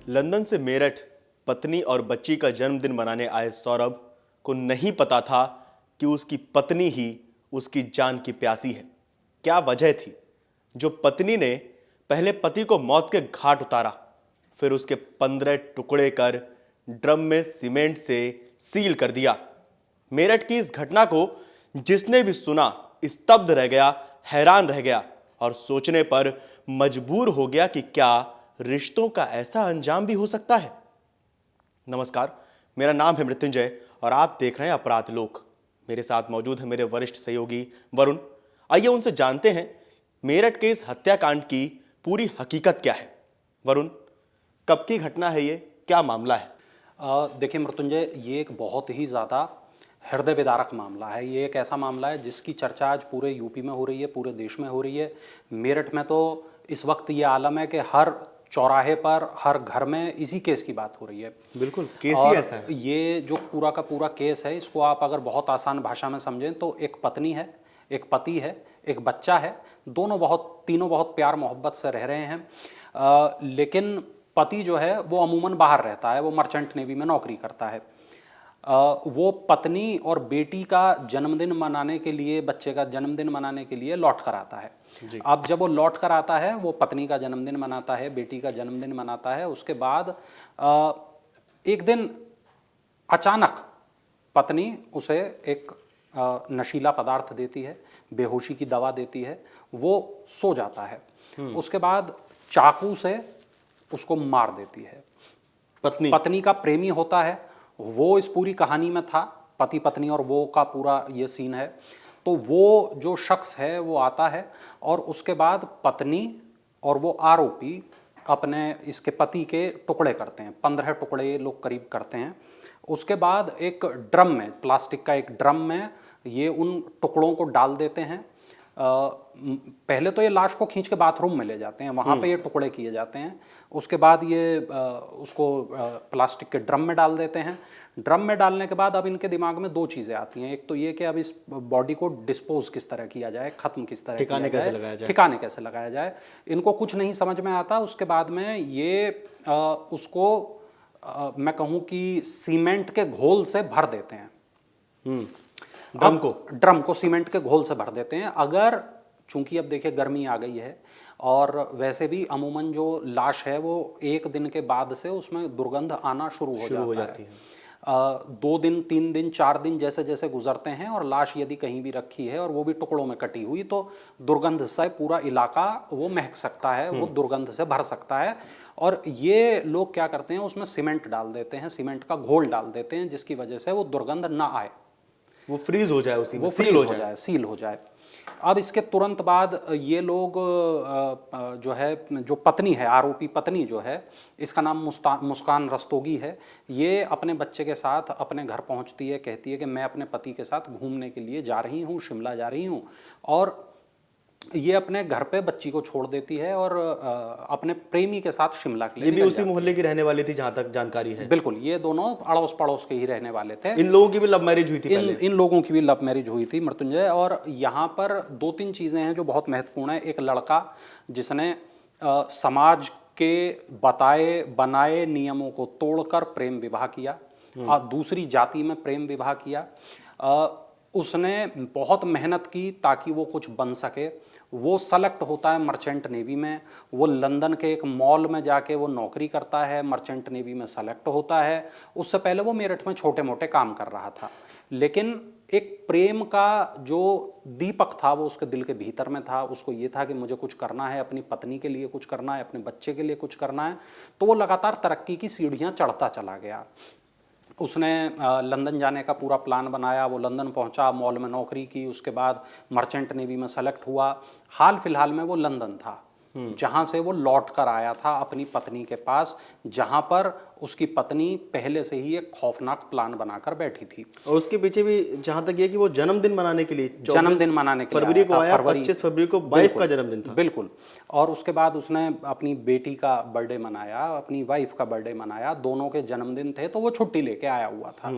London से मेरठ पत्नी और बच्ची का जन्मदिन मनाने आए सौरभ को नहीं पता था कि उसकी पत्नी ही उसकी जान की प्यासी है। क्या वजह थी जो पत्नी ने पहले पति को मौत के घाट उतारा, फिर उसके 15 टुकड़े कर ड्रम में सीमेंट से सील कर दिया। मेरठ की इस घटना को जिसने भी सुना स्तब्ध रह गया, हैरान रह गया और सोचने पर मजबूर हो गया कि क्या रिश्तों का ऐसा अंजाम भी हो सकता है। नमस्कार, मेरा नाम है मृत्युंजय और आप देख रहे हैं अपराध लोक। मेरे साथ मौजूद है मेरे वरिष्ठ सहयोगी वरुण। आइए उनसे जानते हैं मेरठ के इस हत्याकांड की पूरी हकीकत क्या है। वरुण, कब की घटना है, ये क्या मामला है? देखिए मृत्युंजय, ये एक बहुत ही ज़्यादा हृदय विदारक मामला है। ये एक ऐसा मामला है जिसकी चर्चा आज पूरे यूपी में हो रही है, पूरे देश में हो रही है। मेरठ में तो इस वक्त ये आलम है कि हर चौराहे पर, हर घर में इसी केस की बात हो रही है। बिल्कुल, केस ही और ऐसा है। ये जो पूरा का पूरा केस है, इसको आप अगर बहुत आसान भाषा में समझें तो एक पत्नी है, एक पति है, एक बच्चा है। तीनों बहुत प्यार मोहब्बत से रह रहे हैं। लेकिन पति जो है वो अमूमन बाहर रहता है, वो मर्चेंट नेवी में नौकरी करता है। वो पत्नी और बेटी का जन्मदिन मनाने के लिए, बच्चे का जन्मदिन मनाने के लिए लौट कर आता है। अब जब वो लौट कर आता है, वो पत्नी का जन्मदिन मनाता है, बेटी का जन्मदिन मनाता है। उसके बाद एक दिन अचानक पत्नी उसे एक नशीला पदार्थ देती है, बेहोशी की दवा देती है। वो सो जाता है। उसके बाद चाकू से उसको मार देती है। पत्नी का प्रेमी होता है, वो इस पूरी कहानी में था। पति पत्नी और वो का पूरा ये सीन है। तो वो जो शख्स है वो आता है और उसके बाद पत्नी और वो आरोपी अपने इसके पति के टुकड़े करते हैं। 15 टुकड़े ये लोग करीब करते हैं। उसके बाद एक ड्रम में, प्लास्टिक का एक ड्रम में ये उन टुकड़ों को डाल देते हैं। पहले तो ये लाश को खींच के बाथरूम में ले जाते हैं, वहाँ पे ये टुकड़े किए जाते हैं। उसके बाद ये उसको प्लास्टिक के ड्रम में डाल देते हैं। ड्रम में डालने के बाद अब इनके दिमाग में दो चीज़ें आती हैं। एक तो ये कि अब इस बॉडी को डिस्पोज किस तरह किया जाए, ख़त्म किस तरह ठिकाने कैसे लगाया जाए, ठिकाने कैसे लगाया जाए। इनको कुछ नहीं समझ में आता। उसके बाद में ये उसको मैं कहूँ कि सीमेंट के घोल से भर देते हैं। ड्रम को सीमेंट के घोल से भर देते हैं। अगर चूंकि अब देखिए गर्मी आ गई है और वैसे भी अमूमन जो लाश है वो एक दिन के बाद से उसमें दुर्गंध आना शुरू हो जाती है। 2 दिन, 3 दिन, 4 दिन जैसे जैसे गुजरते हैं और लाश यदि कहीं भी रखी है और वो भी टुकड़ों में कटी हुई, तो दुर्गंध से पूरा इलाका वो महक सकता है, वो दुर्गंध से भर सकता है। और ये लोग क्या करते हैं, उसमें सीमेंट डाल देते हैं, सीमेंट का घोल डाल देते हैं, जिसकी वजह से वो दुर्गंध ना आए, वो फ्रीज हो जाए, उसी में वो सील हो जाए। अब इसके तुरंत बाद ये लोग जो है, जो पत्नी है, आरोपी पत्नी जो है, इसका नाम मुस्कान रस्तोगी है। ये अपने बच्चे के साथ अपने घर पहुंचती है, कहती है कि मैं अपने पति के साथ घूमने के लिए जा रही हूँ, शिमला जा रही हूँ। और ये अपने घर पे बच्ची को छोड़ देती है और अपने प्रेमी के साथ शिमला के लिए। ये भी उसी मोहल्ले की रहने वाली थी जहां तक जानकारी है। बिल्कुल, ये दोनों अड़ोस पड़ोस के ही रहने वाले थे। इन लोगों की भी लव मैरिज हुई थी पहले। इन लोगों की भी लव मैरिज हुई थी मृत्युंजय। और यहाँ पर 2-3 चीज़ें हैं जो बहुत महत्वपूर्ण है। एक लड़का जिसने समाज के बताए बनाए नियमों को तोड़कर प्रेम विवाह किया, दूसरी जाति में प्रेम विवाह किया। उसने बहुत मेहनत की ताकि वो कुछ बन सके। वो सेलेक्ट होता है मर्चेंट नेवी में। वो लंदन के एक मॉल में जाके वो नौकरी करता है, मर्चेंट नेवी में सेलेक्ट होता है। उससे पहले वो मेरठ में छोटे मोटे काम कर रहा था, लेकिन एक प्रेम का जो दीपक था वो उसके दिल के भीतर में था। उसको ये था कि मुझे कुछ करना है, अपनी पत्नी के लिए कुछ करना है, अपने बच्चे के लिए कुछ करना है। तो वो लगातार तरक्की की सीढ़ियाँ चढ़ता चला गया। उसने लंदन जाने का पूरा प्लान बनाया। वो लंदन पहुंचा, मॉल में नौकरी की, उसके बाद मर्चेंट नेवी में सेलेक्ट हुआ। हाल फिलहाल में वो लंदन था, जहां से वो लौट कर आया था अपनी पत्नी के पास, जहां पर उसकी पत्नी पहले से ही एक खौफनाक प्लान बनाकर बैठी थी। और उसके पीछे भी जहां तक ये कि वो जन्मदिन मनाने के लिए फरवरी को आया, 25 फरवरी को वाइफ का जन्मदिन था। बिल्कुल। और उसके बाद उसने अपनी बेटी का बर्थडे मनाया, अपनी वाइफ का बर्थडे मनाया, दोनों के जन्मदिन थे, तो वो छुट्टी लेके आया हुआ था।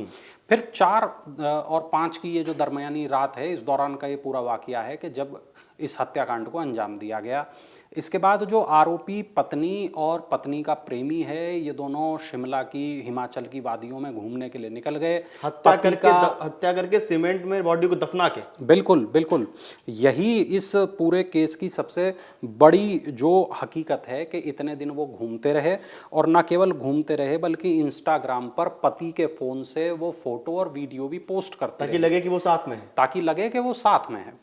फिर 4 और 5 की ये जो दरमियानी रात है, इस दौरान का ये पूरा वाकया है कि जब इस हत्याकांड को अंजाम दिया गया। इसके बाद जो आरोपी पत्नी और पत्नी का प्रेमी है, ये दोनों शिमला की हिमाचल की वादियों में घूमने के लिए निकल गए। हत्या करके सीमेंट में बॉडी को दफना के। बिल्कुल बिल्कुल, यही इस पूरे केस की सबसे बड़ी जो हकीकत है कि इतने दिन वो घूमते रहे, और न केवल घूमते रहे बल्कि इंस्टाग्राम पर पति के फोन से वो फोटो और वीडियो भी पोस्ट करते ताकि लगे कि वो साथ में है, ताकि लगे कि वो साथ में है।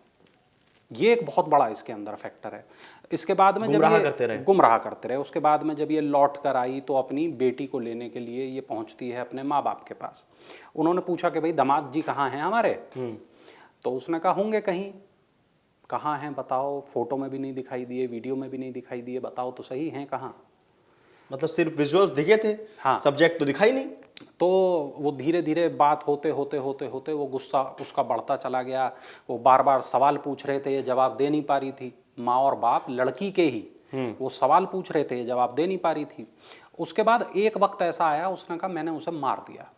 ये एक बहुत बड़ा इसके अंदर फैक्टर है। इसके बाद में गुमराह करते रहे, उसके बाद में जब ये लौट कर आई तो अपनी बेटी को लेने के लिए ये पहुंचती है अपने माँ बाप के पास। उन्होंने पूछा कि भाई दामाद जी कहाँ हैं हमारे? तो उसने कहा होंगे कहीं। कहाँ हैं बताओ, फोटो में भी नहीं दिखाई दिए, वीडियो में भी नहीं दिखाई दिए, बताओ तो सही हैं कहाँ? मतलब सिर्फ विजुअल्स दिखे थे, हाँ, सब्जेक्ट तो दिखाई नहीं। तो वो धीरे धीरे बात होते होते होते होते वो गुस्सा उसका बढ़ता चला गया। वो बार बार सवाल पूछ रहे थे, ये जवाब दे नहीं पा रही थी। माँ और बाप लड़की के ही वो सवाल पूछ रहे थे, ये जवाब दे नहीं पा रही थी। उसके बाद एक वक्त ऐसा आया, उसने कहा मैंने उसे मार दिया।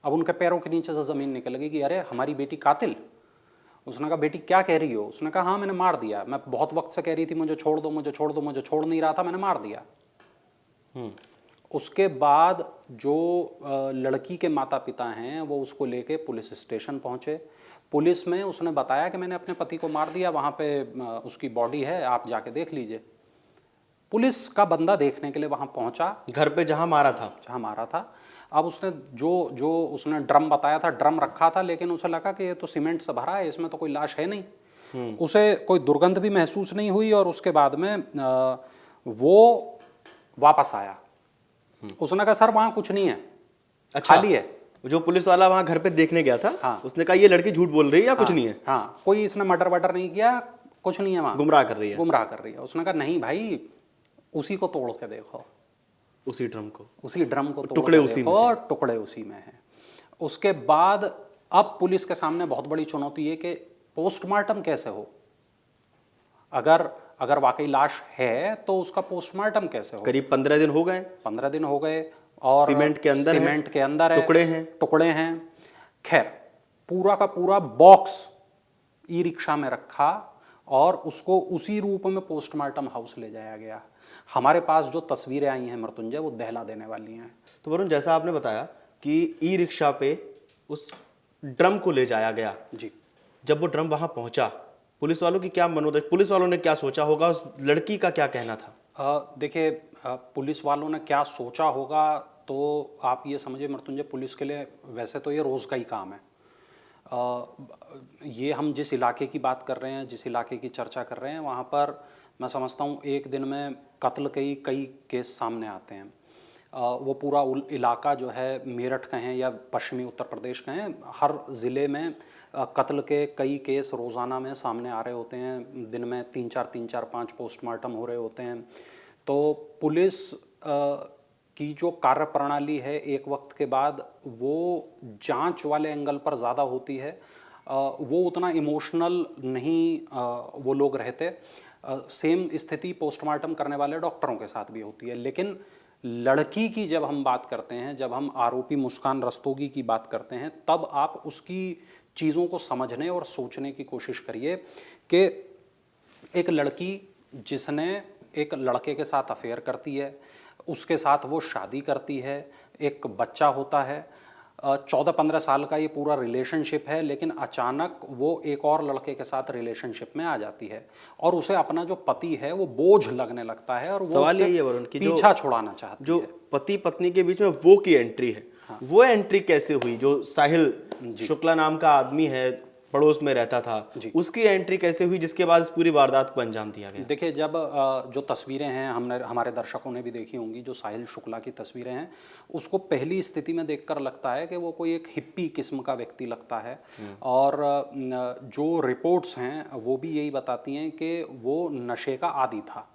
अब उनके पैरों के नीचे से जमीन निकल गई कि अरे हमारी बेटी कातिल। उसने कहा बेटी क्या कह रही हो? उसने कहा हाँ मैंने मार दिया, मैं बहुत वक्त से कह रही थी मुझे छोड़ दो मुझे छोड़ दो, मुझे छोड़ नहीं रहा था, मैंने मार दिया। उसके बाद जो लड़की के माता पिता हैं वो उसको लेके पुलिस स्टेशन पहुंचे। पुलिस में उसने बताया कि मैंने अपने पति को मार दिया, वहाँ पे उसकी बॉडी है, आप जाके देख लीजिए। पुलिस का बंदा देखने के लिए वहाँ पहुँचा, घर पे जहाँ मारा था। अब उसने जो जो उसने ड्रम बताया था, ड्रम रखा था, लेकिन उसे लगा कि ये तो सीमेंट से भरा है, इसमें तो कोई लाश है नहीं। उसे कोई दुर्गंध भी महसूस नहीं हुई, और उसके बाद में वो वापस आया। उसने कहा सर वहाँ कुछ नहीं है, अच्छा, खाली है। जो पुलिस वाला वहाँ घर पे देखने गया था, हाँ, उसने कहा ये लड़की झूठ बोल रही है या कुछ नहीं है? हाँ, कोई इसने मर्डर वर्डर नहीं किया, कुछ नहीं है वहाँ, गुमराह कर रही है। उसने कहा नहीं भाई, उसी को तोड़ के देखो, उसी ड्रम को तोड़ टुकड़े के उसी देखो, टुकड़े उसी में है। उसके बाद अब पुलिस के सामने बहुत बड़ी चुनौती है कि पोस्टमार्टम कैसे हो। अगर वाकई लाश है तो उसका पोस्टमार्टम कैसे हो? करीब 15 दिन हो गए। 15 दिन हो गए, और सीमेंट के अंदर है, टुकड़े हैं। खैर पूरा का पूरा बॉक्स ई रिक्शा में रखा और उसको उसी रूप में पोस्टमार्टम हाउस ले जाया गया। हमारे पास जो तस्वीरें आई हैं मृत्युंजय, वो दहला देने वाली हैं। तो वरुण, जैसा आपने बताया कि ई रिक्शा पे उस ड्रम को ले जाया गया जी, जब वो ड्रम वहां पहुंचा, पुलिस वालों की क्या मनोदशा, पुलिस वालों ने क्या सोचा होगा, उस लड़की का क्या कहना था? देखिए, पुलिस वालों ने क्या सोचा होगा तो आप ये समझिए मृत्युंजय, पुलिस के लिए वैसे तो ये रोज़ का ही काम है। ये हम जिस इलाके की बात कर रहे हैं, जिस इलाके की चर्चा कर रहे हैं, वहाँ पर मैं समझता हूँ एक दिन में कत्ल के ही कई केस सामने आते हैं। वो पूरा इलाका जो है, मेरठ कहें या पश्चिमी उत्तर प्रदेश कहें, हर ज़िले में कत्ल के कई केस रोज़ाना में सामने आ रहे होते हैं। दिन में 3-4 5 पोस्टमार्टम हो रहे होते हैं। तो पुलिस की जो कार्य प्रणाली है एक वक्त के बाद वो जांच वाले एंगल पर ज़्यादा होती है, वो उतना इमोशनल नहीं वो लोग रहते। सेम स्थिति पोस्टमार्टम करने वाले डॉक्टरों के साथ भी होती है। लेकिन लड़की की जब हम बात करते हैं, जब हम आरोपी मुस्कान रस्तोगी की बात करते हैं, तब आप उसकी चीज़ों को समझने और सोचने की कोशिश करिए कि एक लड़की जिसने एक लड़के के साथ अफेयर करती है, उसके साथ वो शादी करती है, एक बच्चा होता है, 14-15 साल का ये पूरा रिलेशनशिप है, लेकिन अचानक वो एक और लड़के के साथ रिलेशनशिप में आ जाती है और उसे अपना जो पति है वो बोझ लगने लगता है और वो सवाल यही है वरुण कि पीछा छुड़ाना चाहती है। जो पति पत्नी के बीच में वो की एंट्री है, वो एंट्री कैसे हुई? जो साहिल शुक्ला नाम का आदमी है, पड़ोस में रहता था, उसकी एंट्री कैसे हुई जिसके बाद इस पूरी वारदात को अंजाम दिया गया? देखिए, जब जो तस्वीरें हैं हमारे दर्शकों ने भी देखी होंगी, जो साहिल शुक्ला की तस्वीरें हैं, उसको पहली स्थिति में देखकर लगता है कि वो कोई एक हिप्पी किस्म का व्यक्ति लगता है। और जो रिपोर्ट्स हैं वो भी यही बताती हैं कि वो नशे का आदी था,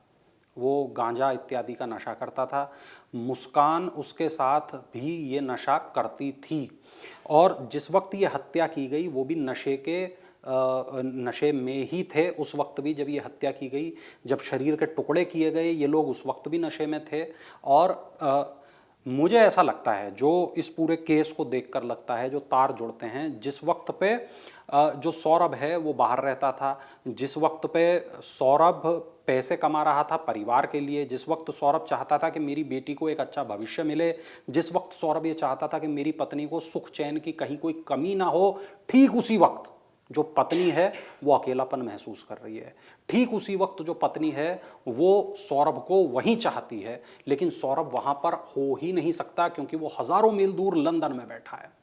वो गांजा इत्यादि का नशा करता था। मुस्कान उसके साथ भी ये नशा करती थी और जिस वक्त ये हत्या की गई वो भी नशे में ही थे उस वक्त भी जब ये हत्या की गई। जब शरीर के टुकड़े किए गए ये लोग उस वक्त भी नशे में थे। और मुझे ऐसा लगता है, जो इस पूरे केस को देखकर लगता है, जो तार जुड़ते हैं, जिस वक्त पे जो सौरभ है वो बाहर रहता था। जिस वक्त पे सौरभ पैसे कमा रहा था परिवार के लिए, जिस वक्त सौरभ चाहता था कि मेरी बेटी को एक अच्छा भविष्य मिले, जिस वक्त सौरभ ये चाहता था कि मेरी पत्नी को सुख चैन की कहीं कोई कमी ना हो, ठीक उसी वक्त जो पत्नी है वो अकेलापन महसूस कर रही है। ठीक उसी वक्त जो पत्नी है वो सौरभ को वहीं चाहती है, लेकिन सौरभ वहां पर हो ही नहीं सकता क्योंकि वो हजारों मील दूर लंदन में बैठा है।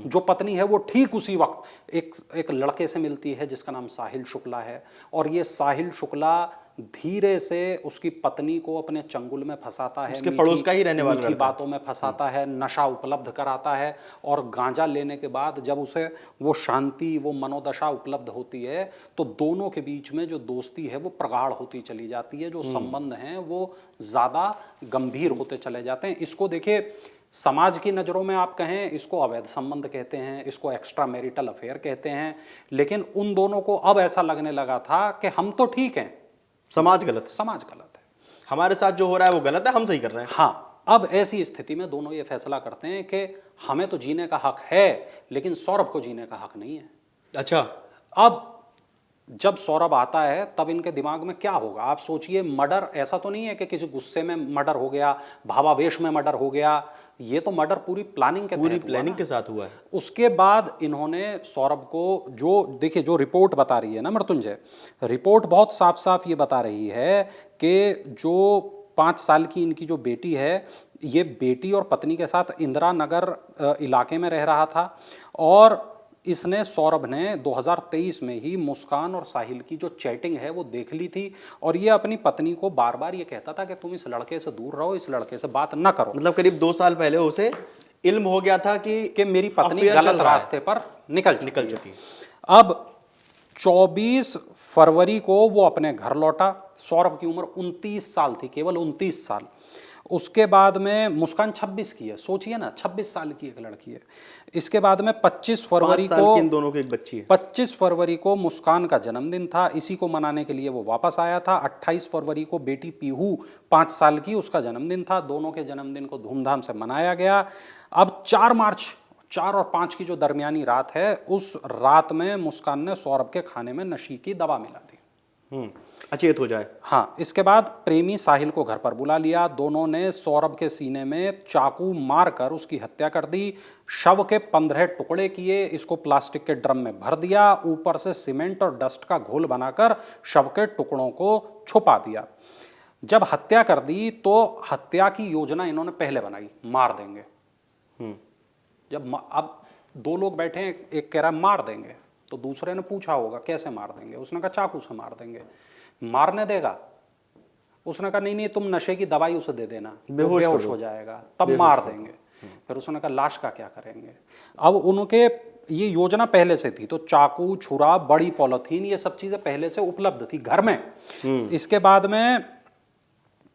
जो पत्नी है वो ठीक उसी वक्त एक लड़के से मिलती है जिसका नाम साहिल शुक्ला है, और ये साहिल शुक्ला धीरे से उसकी पत्नी को अपने चंगुल में फंसाता है, उसके पड़ोस का ही रहने वाला मीठी लड़का। बातों में फंसाता है, नशा उपलब्ध कराता है, और गांजा लेने के बाद जब उसे वो शांति, वो मनोदशा उपलब्ध होती है तो दोनों के बीच में जो दोस्ती है वो प्रगाढ़ होती चली जाती है, जो संबंध हैं वो ज्यादा गंभीर होते चले जाते हैं। इसको देखिए, समाज की नज़रों में आप कहें इसको अवैध संबंध कहते हैं, इसको एक्स्ट्रा मैरिटल अफेयर कहते हैं, लेकिन उन दोनों को अब ऐसा लगने लगा था कि हम तो ठीक हैं, समाज गलत है, समाज गलत है, हमारे साथ जो हो रहा है वो गलत है, हम सही कर रहे हैं। हाँ, अब ऐसी स्थिति में दोनों ये फैसला करते हैं कि हमें तो जीने का हक है लेकिन सौरभ को जीने का हक नहीं है। अच्छा, अब जब सौरभ आता है तब इनके दिमाग में क्या होगा आप सोचिए। मर्डर ऐसा तो नहीं है कि किसी गुस्से में मर्डर हो गया, भावावेश में मर्डर हो गया, ये तो मर्डर पूरी प्लानिंग के पूरी तहत हुआ प्लानिंग ना। के साथ हुआ है। उसके बाद इन्होंने सौरभ को, जो देखिए जो रिपोर्ट बता रही है ना मृत्युंजय, रिपोर्ट बहुत साफ साफ ये बता रही है कि जो 5 साल की इनकी जो बेटी है, ये बेटी और पत्नी के साथ इंदिरा नगर इलाके में रह रहा था, और इसने, सौरभ ने 2023 में ही मुस्कान और साहिल की जो चैटिंग है वो देख ली थी, और ये अपनी पत्नी को बार बार ये कहता था कि तुम इस लड़के से दूर रहो, इस लड़के से बात ना करो। मतलब करीब 2 साल पहले उसे इल्म हो गया था कि मेरी पत्नी affair चल गलत रहा है। रास्ते पर निकल चुकी है। अब 24 फरवरी को वो अपने घर लौटा। सौरभ की उम्र 29 साल थी, केवल 29 साल। उसके बाद में मुस्कान 26 की है, सोचिए ना, 26 साल की एक लड़की है। इसके बाद में 25 फरवरी 5 साल को, की इन दोनों की एक बच्ची है। 25 फरवरी को मुस्कान का जन्मदिन था, इसी को मनाने के लिए वो वापस आया था। 28 फरवरी को बेटी पीहू 5 साल की, उसका जन्मदिन था। दोनों के जन्मदिन को धूमधाम से मनाया गया। अब 4 मार्च, 4 और 5 की जो दरमियानी रात है, उस रात में मुस्कान ने सौरभ के खाने में नशे की दवा मिला दी, अचेत हो जाए। हाँ। इसके बाद प्रेमी साहिल को घर पर बुला लिया। दोनों ने सौरभ के सीने में चाकू मारकर उसकी हत्या कर दी। शव के 15 टुकड़े किए, इसको प्लास्टिक के ड्रम में भर दिया, ऊपर से सीमेंट और डस्ट का घोल बनाकर शव के टुकड़ों को छुपा दिया। जब हत्या कर दी तो हत्या की योजना इन्होंने पहले बनाई, मार देंगे। अब 2 लोग बैठे हैं, एक कह रहा है मार देंगे, तो दूसरे ने पूछा होगा कैसे मार देंगे, उसने कहा चाकू से मार देंगे। मारने देगा? उसने कहा नहीं नहीं, तुम नशे की दवाई उसे दे देना, बेहोश हो जाएगा, तब मार देंगे। फिर उसने कहा लाश का क्या करेंगे? अब उनके ये योजना पहले से थी, तो चाकू, छुरा, बड़ी पॉलिथीन, ये सब चीजें पहले से उपलब्ध थी घर में। इसके बाद में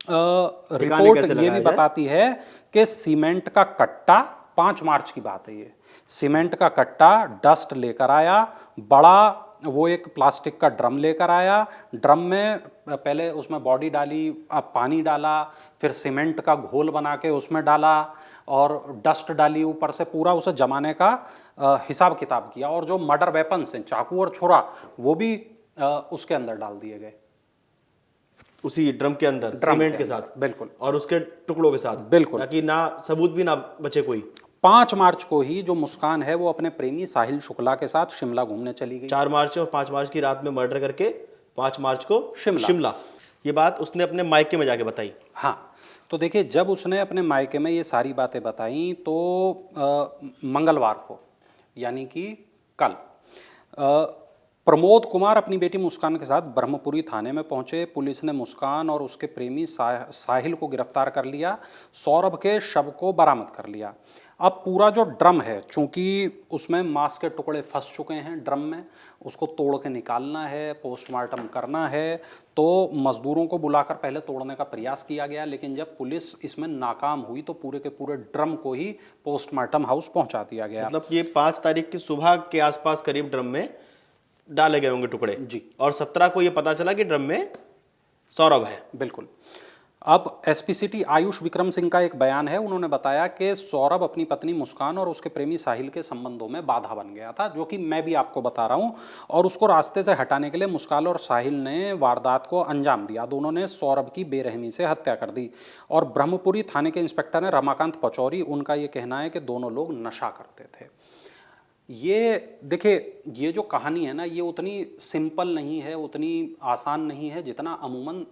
रिपोर्ट ये भी बताती है कि सीमेंट का कट्टा, 5 मार्च की बात है ये, सीमेंट का कट्टा, डस्ट लेकर आया, बड़ा वो एक प्लास्टिक का ड्रम लेकर आया। ड्रम में पहले उसमें बॉडी डाली, पानी डाला, फिर सीमेंट का घोल बना के उसमें डाला और डस्ट डाली ऊपर से, पूरा उसे जमाने का हिसाब किताब किया। और जो मर्डर वेपन्स हैं, चाकू और छुरा, वो भी उसके अंदर डाल दिए गए, उसी ड्रम के अंदर, सीमेंट के साथ, बिल्कुल, और उसके टुकड़ों के साथ, बिल्कुल, ताकि ना सबूत भी ना बचे कोई। 5 मार्च को ही जो मुस्कान है वो अपने प्रेमी साहिल शुक्ला के साथ शिमला घूमने चली गई। 4 मार्च और 5 मार्च की रात में मर्डर करके 5 मार्च को शिमला। ये बात उसने अपने मायके में जाके बताई। हाँ, तो देखिए जब उसने अपने मायके में ये सारी बातें बताई तो मंगलवार को, यानी कि कल, प्रमोद कुमार अपनी बेटी मुस्कान के साथ ब्रह्मपुरी थाने में पहुंचे। पुलिस ने मुस्कान और उसके प्रेमी साहिल को गिरफ्तार कर लिया, सौरभ के शव को बरामद कर लिया। अब पूरा जो ड्रम है, चूंकि उसमें मांस के टुकड़े फंस चुके हैं ड्रम में, उसको तोड़ के निकालना है, पोस्टमार्टम करना है, तो मजदूरों को बुलाकर पहले तोड़ने का प्रयास किया गया, लेकिन जब पुलिस इसमें नाकाम हुई तो पूरे के पूरे ड्रम को ही पोस्टमार्टम हाउस पहुंचा दिया गया। मतलब ये 5 तारीख की सुबह के आसपास करीब ड्रम में डाले गए होंगे टुकड़े जी, और 17 को ये पता चला कि ड्रम में सौरभ है। बिल्कुल। अब एसपीसीटी आयुष विक्रम सिंह का एक बयान है। उन्होंने बताया कि सौरभ अपनी पत्नी मुस्कान और उसके प्रेमी साहिल के संबंधों में बाधा बन गया था, जो कि मैं भी आपको बता रहा हूं, और उसको रास्ते से हटाने के लिए मुस्कान और साहिल ने वारदात को अंजाम दिया। दोनों ने सौरभ की बेरहमी से हत्या कर दी। और ब्रह्मपुरी थाने के इंस्पेक्टर हैं रमाकांत पचौरी, उनका ये कहना है कि दोनों लोग नशा करते थे। ये देखिए, ये जो कहानी है ना, ये उतनी सिंपल नहीं है, उतनी आसान नहीं है जितना अमूमन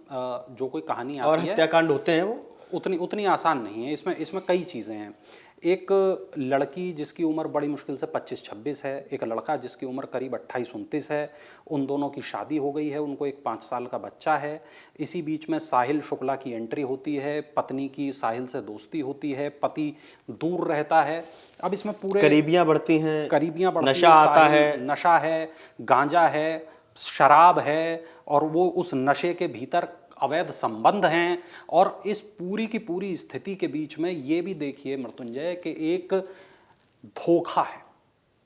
जो कोई कहानी और आती है हत्याकांड होते हैं वो उतनी उतनी आसान नहीं है। इसमें कई चीज़ें हैं। एक लड़की जिसकी उम्र बड़ी मुश्किल से 25-26 है, एक लड़का जिसकी उम्र करीब 28-29 है। उन दोनों की शादी हो गई है, उनको एक 5 साल का बच्चा है। इसी बीच में साहिल शुक्ला की एंट्री होती है, पत्नी की साहिल से दोस्ती होती है, पति दूर रहता है। अब इसमें पूरे करीबियां बढ़ती हैं, करीबियां बढ़ती नशा हैं, आता साहिल है, नशा है, गांजा है, शराब है, और वो उस नशे के भीतर अवैध संबंध हैं। और इस पूरी की पूरी स्थिति के बीच में ये भी देखिए मृत्युंजय कि एक धोखा है,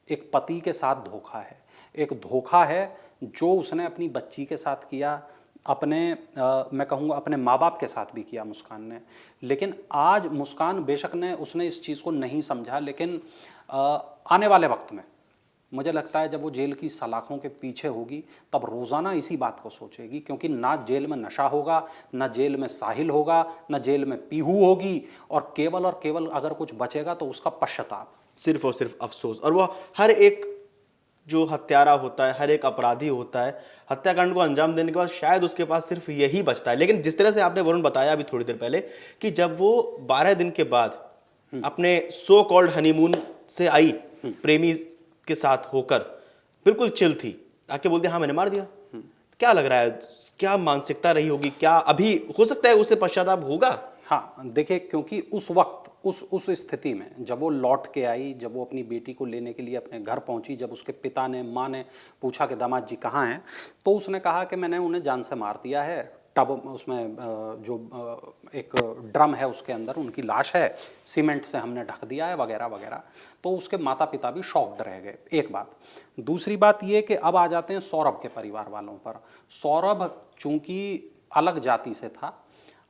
एक पति के साथ धोखा है, एक धोखा है जो उसने अपनी बच्ची के साथ किया, अपने मैं कहूँगा अपने माँ बाप के साथ भी किया मुस्कान ने। लेकिन आज मुस्कान बेशक ने उसने इस चीज़ को नहीं समझा, लेकिन आने वाले वक्त में मुझे लगता है जब वो जेल की सलाखों के पीछे होगी तब रोज़ाना इसी बात को सोचेगी, क्योंकि ना जेल में नशा होगा, ना जेल में साहिल होगा, ना जेल में पीहू होगी, और केवल अगर कुछ बचेगा तो उसका पश्चाताप, सिर्फ और सिर्फ अफसोस। और वो हर एक जो हत्यारा होता है, हर एक अपराधी होता है, हत्याकांड को अंजाम देने के बाद शायद उसके पास सिर्फ यही बचता है। लेकिन जिस तरह से आपने वरुण बताया अभी थोड़ी देर पहले कि जब वो 12 दिन के बाद अपने सो कॉल्ड हनीमून से आई प्रेमी के साथ होकर, बिल्कुल चिल थी, आके बोलते हाँ मैंने मार दिया। क्या लग रहा है, क्या मानसिकता रही होगी, क्या अभी हो सकता है उसे पश्चाताप होगा? हाँ देखिए, क्योंकि उस वक्त उस स्थिति में जब वो लौट के आई, जब वो अपनी बेटी को लेने के लिए अपने घर पहुंची, जब उसके पिता ने, माँ ने पूछा कि दामाद जी कहाँ हैं, तो उसने कहा कि मैंने उन्हें जान से मार दिया है। टब उसमें जो एक ड्रम है उसके अंदर उनकी लाश है, सीमेंट से हमने ढक दिया है, वगैरह वगैरह। तो उसके माता पिता भी शॉक्ड रह गए, एक बात। दूसरी बात ये कि अब आ जाते हैं सौरभ के परिवार वालों पर। सौरभ चूंकि अलग जाति से था,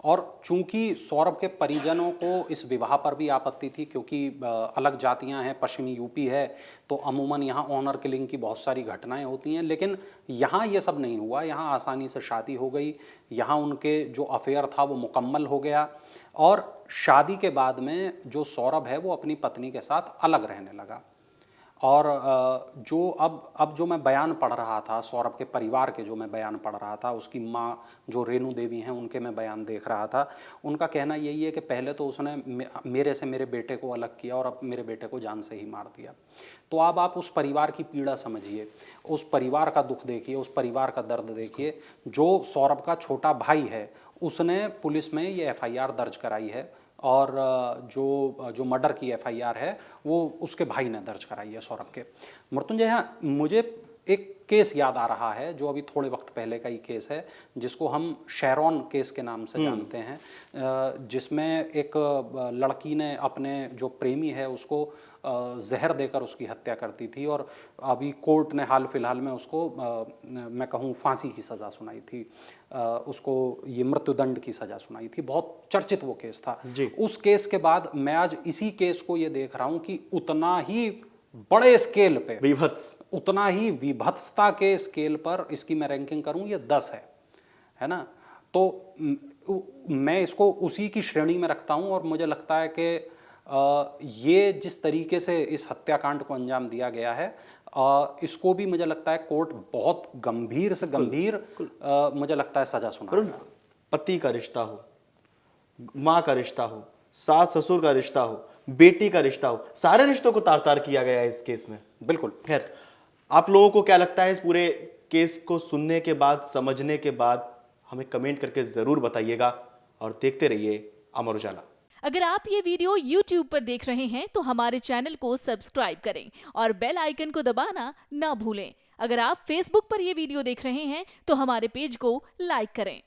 और चूंकि सौरभ के परिजनों को इस विवाह पर भी आपत्ति थी, क्योंकि अलग जातियां हैं, पश्चिमी यूपी है, तो अमूमन यहाँ ऑनर किलिंग की बहुत सारी घटनाएं होती हैं। लेकिन यहाँ ये सब नहीं हुआ, यहाँ आसानी से शादी हो गई, यहाँ उनके जो अफेयर था वो मुकम्मल हो गया, और शादी के बाद में जो सौरभ है वो अपनी पत्नी के साथ अलग रहने लगा। और जो अब जो मैं बयान पढ़ रहा था, सौरभ के परिवार के जो मैं बयान पढ़ रहा था, उसकी माँ जो रेणु देवी हैं उनके मैं बयान देख रहा था, उनका कहना यही है कि पहले तो उसने मेरे से मेरे बेटे को अलग किया और अब मेरे बेटे को जान से ही मार दिया। तो अब आप उस परिवार की पीड़ा समझिए, उस परिवार का दुख देखिए, उस परिवार का दर्द देखिए। जो सौरभ का छोटा भाई है उसने पुलिस में ये FIR दर्ज कराई है, और जो मर्डर की FIR है वो उसके भाई ने दर्ज कराई है सौरभ के। मृत्युंजय, यहाँ मुझे एक केस याद आ रहा है जो अभी थोड़े वक्त पहले का ही केस है, जिसको हम शेरॉन केस के नाम से जानते हैं, जिसमें एक लड़की ने अपने जो प्रेमी है उसको जहर देकर उसकी हत्या करती थी, और अभी कोर्ट ने हाल फिलहाल में उसको मैं कहूँ फांसी की सज़ा सुनाई थी, उसको ये मृत्युदंड की सज़ा सुनाई थी। बहुत चर्चित वो केस था। उस केस के बाद मैं आज इसी केस को ये देख रहा हूँ कि उतना ही बड़े स्केल पे, उतना ही विभत्सता के स्केल पर इसकी मैं रैंकिंग करूँ, ये 10 है ना। तो मैं इसको उसी की श्रेणी में रखता हूँ, और मुझे लगता है कि ये जिस तरीके से इस हत्याकांड को अंजाम दिया गया है, इसको भी मुझे लगता है कोर्ट बहुत गंभीर से गंभीर मुझे लगता है सजा सुनाएगा। पति का रिश्ता हो, माँ का रिश्ता हो, सास ससुर का रिश्ता हो, बेटी का रिश्ता हो, सारे रिश्तों को तार तार किया गया है इस केस में। बिल्कुल। खैर, आप लोगों को क्या लगता है इस पूरे केस को सुनने के बाद, समझने के बाद? हमें कमेंट करके जरूर बताइएगा, और देखते रहिए अमर उजाला। अगर आप ये वीडियो YouTube पर देख रहे हैं तो हमारे चैनल को सब्सक्राइब करें और बेल आइकन को दबाना ना भूलें। अगर आप Facebook पर ये वीडियो देख रहे हैं तो हमारे पेज को लाइक करें।